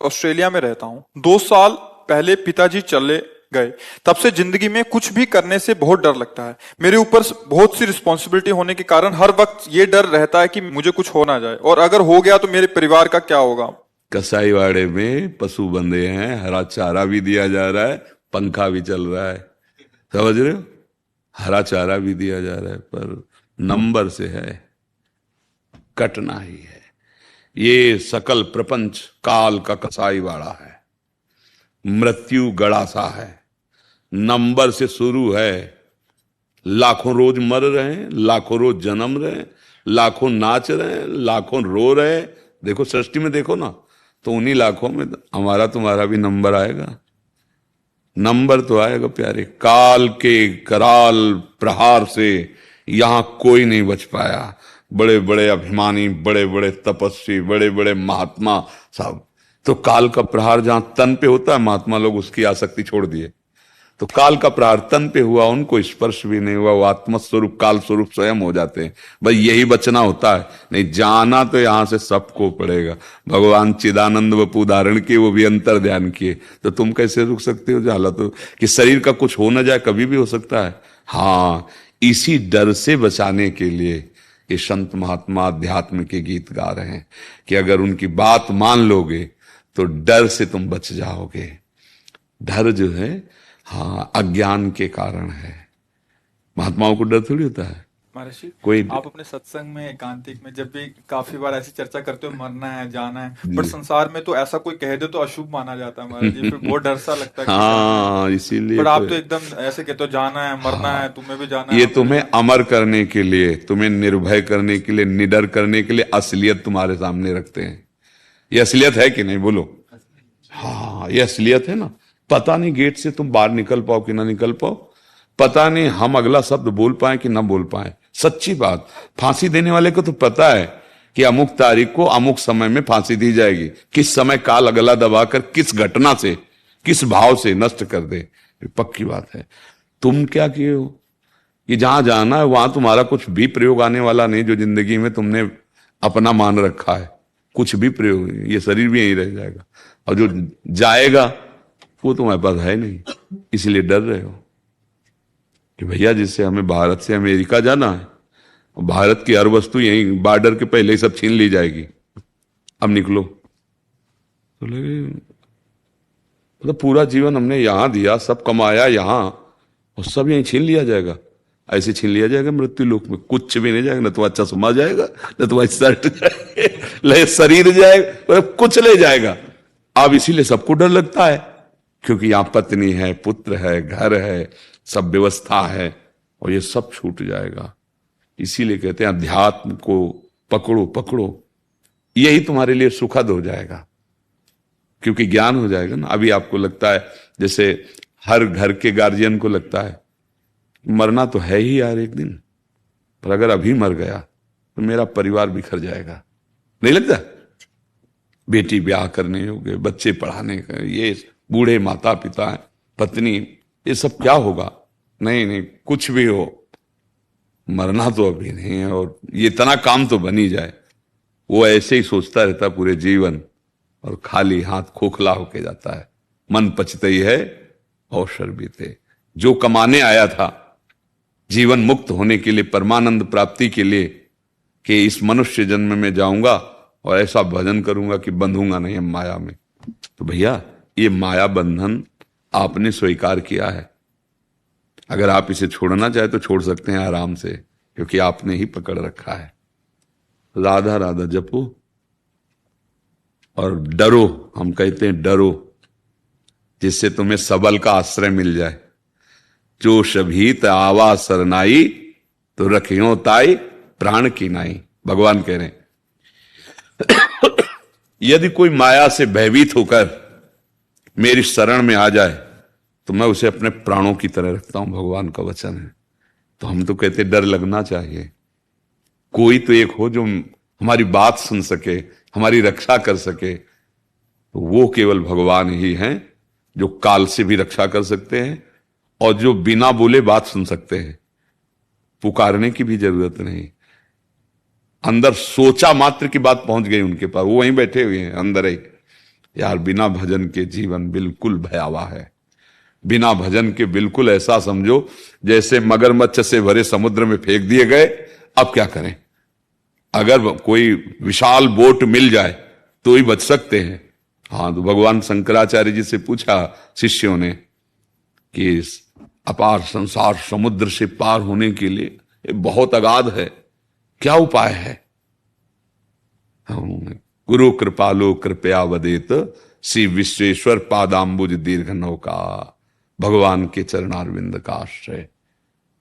Australia में रहता हूँ। 2 साल पहले पिताजी चले गए। तब से जिंदगी में कुछ भी करने से बहुत डर लगता है। मेरे ऊपर बहुत सी रिस्पॉन्सिबिलिटी होने के कारण हर वक्त ये डर रहता है कि मुझे कुछ हो ना जाए, और अगर हो गया तो मेरे परिवार का क्या होगा। कसाईवाड़े में पशु बंधे हैं, हरा चारा भी दिया जा रहा है, पंखा भी चल रहा है, समझ रहे हो? हरा चारा भी दिया जा रहा है, पर नंबर से है, कटना ही है। ये सकल प्रपंच काल का कसाईवाड़ा है, मृत्यु गड़ासा है, नंबर से शुरू है। लाखों रोज मर रहे हैं, लाखों रोज जन्म रहे हैं, लाखों नाच रहे हैं, लाखों रो रहे हैं। देखो सृष्टि में देखो ना, तो उन्हीं लाखों में हमारा तुम्हारा भी नंबर आएगा। नंबर तो आएगा प्यारे। काल के कराल प्रहार से यहां कोई नहीं बच पाया। बड़े बड़े अभिमानी, बड़े बड़े तपस्वी, बड़े बड़े महात्मा साहब, तो काल का प्रहार जहां तन पे होता है, महात्मा लोग उसकी आसक्ति छोड़ दिए। तो काल का प्रहार तन पे हुआ, उनको स्पर्श भी नहीं हुआ, वो आत्मस्वरूप काल स्वरूप स्वयं हो जाते हैं। भाई यही बचना होता है, नहीं जाना तो यहां से सबको पड़ेगा। भगवान चिदानंद वपु धारण किए, वो भी अंतर ध्यान किए, तो तुम कैसे रुक सकते हो? हालत तो कि शरीर का कुछ हो ना जाए, कभी भी हो सकता है। हाँ, इसी डर से बचाने के लिए ये संत महात्मा अध्यात्म के गीत गा रहे हैं कि अगर उनकी बात मान लोगे तो डर से तुम बच जाओगे। डर जो है, हाँ, अज्ञान के कारण है। महात्माओं को डर थोड़ी होता है महर्षि, कोई। आप अपने सत्संग में, एकांतिक में जब भी काफी बार ऐसी चर्चा करते हो, मरना है, जाना है, जी। बट संसार में तो ऐसा कोई कह दे तो अशुभ माना जाता है महाराज जी, फिर बहुत डर सा लगता है कि जाना है। हाँ, इसीलिए बट तो। आप तो एकदम ऐसे कहते हो, जाना है, मरना है, हाँ, तुम्हें भी जाना है, ये हमें भी तुम्हें जाना अमर करने के लिए, तुम्हें निर्भय करने के लिए, निडर करने के लिए असलियत तुम्हारे सामने रखते हैं। ये असलियत है कि नहीं, बोलो? हाँ, ये असलियत है ना। पता नहीं गेट से तुम बाहर निकल पाओ कि ना निकल पाओ, पता नहीं हम अगला शब्द बोल पाए कि ना बोल पाए। सच्ची बात, फांसी देने वाले को तो पता है कि अमुक तारीख को अमुक समय में फांसी दी जाएगी, किस समय काल अगला दबाकर किस घटना से, किस भाव से नष्ट कर दे, पक्की बात है। तुम क्या किए हो कि जहां जाना है वहां तुम्हारा कुछ भी प्रयोग आने वाला नहीं। जो जिंदगी में तुमने अपना मान रखा है, कुछ भी प्रयोग नहीं, ये शरीर भी यहीं रह जाएगा, और जो जाएगा वो तुम्हारे पास है नहीं। इसलिए डर रहे हो कि भैया जिससे हमें भारत से अमेरिका जाना है, और भारत की हर वस्तु यहीं बॉर्डर के पहले ही सब छीन ली जाएगी, अब निकलो। तो लगे मतलब पूरा जीवन हमने यहां दिया, सब कमाया यहां, और सब यहीं छीन लिया जाएगा। ऐसे छीन लिया जाएगा मृत्यु लोक में, कुछ भी नहीं जाएगा, न तो अच्छा सुमा जाएगा, न तो शर्ट ले शरीर जाएगा, मतलब कुछ ले जाएगा। अब इसीलिए सबको डर लगता है, क्योंकि यहां पत्नी है, पुत्र है, घर है, सब व्यवस्था है, और ये सब छूट जाएगा। इसीलिए कहते हैं अध्यात्म को पकड़ो पकड़ो, यही तुम्हारे लिए सुखद हो जाएगा, क्योंकि ज्ञान हो जाएगा ना। अभी आपको लगता है, जैसे हर घर के गार्जियन को लगता है मरना तो है ही यार एक दिन, पर अगर अभी मर गया तो मेरा परिवार बिखर जाएगा, नहीं लगता? बेटी ब्याह करने होंगे, बच्चे पढ़ाने का, ये बूढ़े माता पिता हैं, पत्नी, ये सब क्या होगा? नहीं नहीं, कुछ भी हो, मरना तो अभी नहीं है, और ये इतना काम तो बन ही जाए। वो ऐसे ही सोचता रहता पूरे जीवन, और खाली हाथ खोखला होके जाता है। मन पचते ही है अवसर बीते। जो कमाने आया था जीवन मुक्त होने के लिए, परमानंद प्राप्ति के लिए, कि इस मनुष्य जन्म में जाऊंगा और ऐसा भजन करूंगा कि बंधूंगा नहीं हम माया में, तो भैया ये माया बंधन आपने स्वीकार किया है। अगर आप इसे छोड़ना चाहे तो छोड़ सकते हैं आराम से, क्योंकि आपने ही पकड़ रखा है। राधा राधा जपो और डरो, हम कहते हैं डरो, जिससे तुम्हें सबल का आश्रय मिल जाए। जो शभीत आवा सरनाई, तो रखियो ताई प्राण की नाई, भगवान कह रहे हैं। यदि कोई माया से भयभीत होकर मेरी शरण में आ जाए तो मैं उसे अपने प्राणों की तरह रखता हूं, भगवान का वचन है। तो हम तो कहते डर लगना चाहिए। कोई तो एक हो जो हमारी बात सुन सके, हमारी रक्षा कर सके, तो वो केवल भगवान ही हैं, जो काल से भी रक्षा कर सकते हैं, और जो बिना बोले बात सुन सकते हैं, पुकारने की भी जरूरत नहीं। अंदर सोचा मात्र की बात पहुंच गई उनके पास, वो वहीं बैठे हुए हैं अंदर ही, यार बिना भजन के जीवन बिल्कुल भयावह है। बिना भजन के बिल्कुल ऐसा समझो जैसे मगरमच्छ से भरे समुद्र में फेंक दिए गए। अब क्या करें? अगर कोई विशाल बोट मिल जाए तो ही बच सकते हैं। हाँ, तो भगवान शंकराचार्य जी से पूछा शिष्यों ने कि इस अपार संसार समुद्र से पार होने के लिए ये बहुत अगाध है, क्या उपाय है? गुरु कृपालो कृपया वदेत श्री विश्वेश्वर पादाम्बुज दीर्घ नौका। भगवान के चरणारविंद का आश्रय,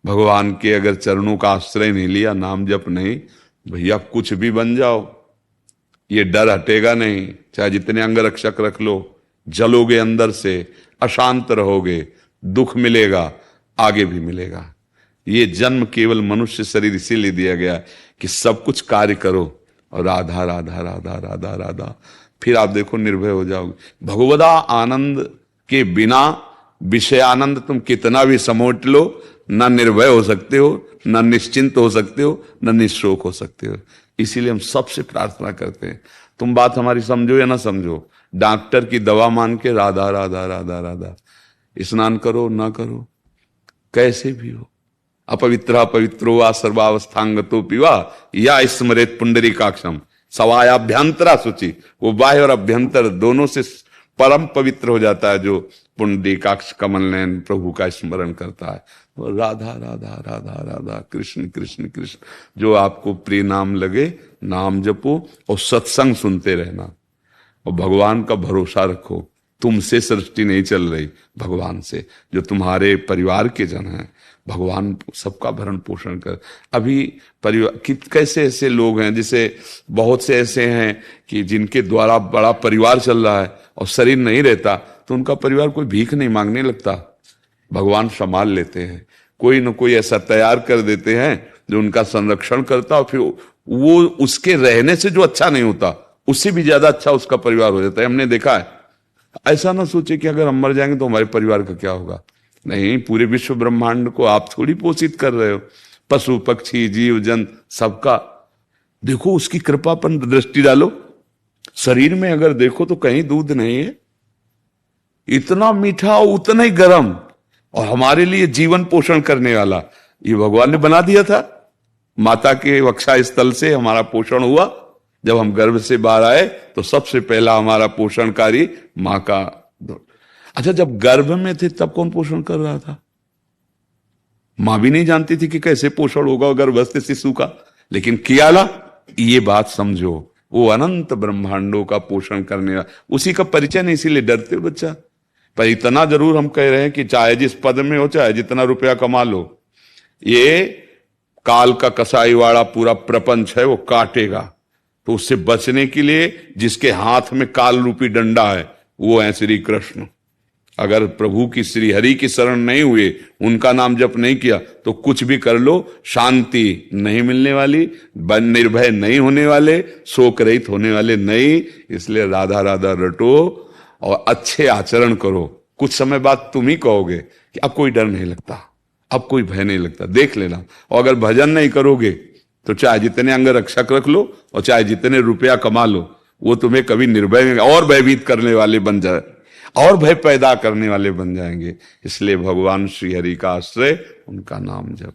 भगवान के अगर चरणों का आश्रय नहीं लिया, नाम जप नहीं, भैया कुछ भी बन जाओ, ये डर हटेगा नहीं। चाहे जितने अंग रक्षक रख लो, जलोगे अंदर से, अशांत रहोगे, दुख मिलेगा, आगे भी मिलेगा। ये जन्म केवल मनुष्य शरीर इसीलिए दिया गया कि सब कुछ कार्य करो और राधा राधा राधा राधा राधा, फिर आप देखो निर्भय हो जाओगे। भगवदा आनंद के बिना विषय आनंद तुम कितना भी समेट लो, ना निर्भय हो सकते हो, ना निश्चिंत हो सकते हो, ना निशोक हो सकते हो। इसीलिए हम सबसे प्रार्थना करते हैं, तुम बात हमारी समझो या ना समझो, डॉक्टर की दवा मान के राधा राधा राधा राधा, स्नान करो ना करो, कैसे भी हो, अपवित्र पवित्रो वा सर्वावस्थांगतो पिवा या स्मरेत पुंडरीकाक्षम सवायाभ्यंतरा शुचि। वो बाह्य और अभ्यंतर दोनों से परम पवित्र हो जाता है जो पुंडरीकाक्ष कमल नयन प्रभु का स्मरण करता है। तो राधा राधा राधा राधा, कृष्ण कृष्ण कृष्ण, जो आपको प्रिय नाम लगे नाम जपो और सत्संग सुनते रहना और भगवान का भरोसा रखो। तुमसे सृष्टि नहीं चल रही, भगवान से। जो तुम्हारे परिवार के जन हैं, भगवान सबका भरण पोषण कर। अभी परिवार कैसे ऐसे लोग हैं, जिसे बहुत से ऐसे हैं कि जिनके द्वारा बड़ा परिवार चल रहा है और शरीर नहीं रहता, तो उनका परिवार कोई भीख नहीं मांगने लगता, भगवान संभाल लेते हैं। कोई न कोई ऐसा तैयार कर देते हैं जो उनका संरक्षण करता, और फिर वो उसके रहने से जो अच्छा नहीं होता, उससे भी ज्यादा अच्छा उसका परिवार हो जाता है। हमने देखा है। ऐसा ना सोचे कि अगर हम मर जाएंगे तो हमारे परिवार का क्या होगा। नहीं, पूरे विश्व ब्रह्मांड को आप थोड़ी पोषित कर रहे हो, पशु पक्षी जीव जन सबका। देखो उसकी कृपा पर दृष्टि डालो। शरीर में अगर देखो तो कहीं दूध नहीं है, इतना मीठा उतना ही गर्म, और हमारे लिए जीवन पोषण करने वाला ये भगवान ने बना दिया था। माता के वक्षा स्थल से हमारा पोषण हुआ। जब हम गर्भ से बाहर आए तो सबसे पहला हमारा पोषणकारी माँ का। अच्छा, जब गर्भ में थे तब कौन पोषण कर रहा था? मां भी नहीं जानती थी कि कैसे पोषण होगा गर्भस्थ शिशु का, लेकिन किया ना। ये बात समझो, वो अनंत ब्रह्मांडों का पोषण करने वाला, उसी का परिचय नहीं, इसीलिए डरते हो बच्चा। पर इतना जरूर हम कह रहे हैं कि चाहे जिस पद में हो, चाहे जितना रुपया कमा लो, ये काल का कसाईवाड़ा पूरा प्रपंच है, वो काटेगा। तो उससे बचने के लिए जिसके हाथ में काल रूपी डंडा है वो है श्री कृष्ण। अगर प्रभु की श्री हरि की शरण नहीं हुए, उनका नाम जप नहीं किया, तो कुछ भी कर लो, शांति नहीं मिलने वाली, निर्भय नहीं होने वाले, शोक रहित होने वाले नहीं। इसलिए राधा राधा रटो और अच्छे आचरण करो। कुछ समय बाद तुम ही कहोगे कि अब कोई डर नहीं लगता, अब कोई भय नहीं लगता, देख लेना। और अगर भजन नहीं करोगे तो चाहे जितने अंग रक्षक रख लो और चाहे जितने रुपया कमा लो, वो तुम्हें कभी निर्भय और भयभीत करने वाले बन जाए, और भय पैदा करने वाले बन जाएंगे। इसलिए भगवान श्री हरि का आश्रय, उनका नाम जप।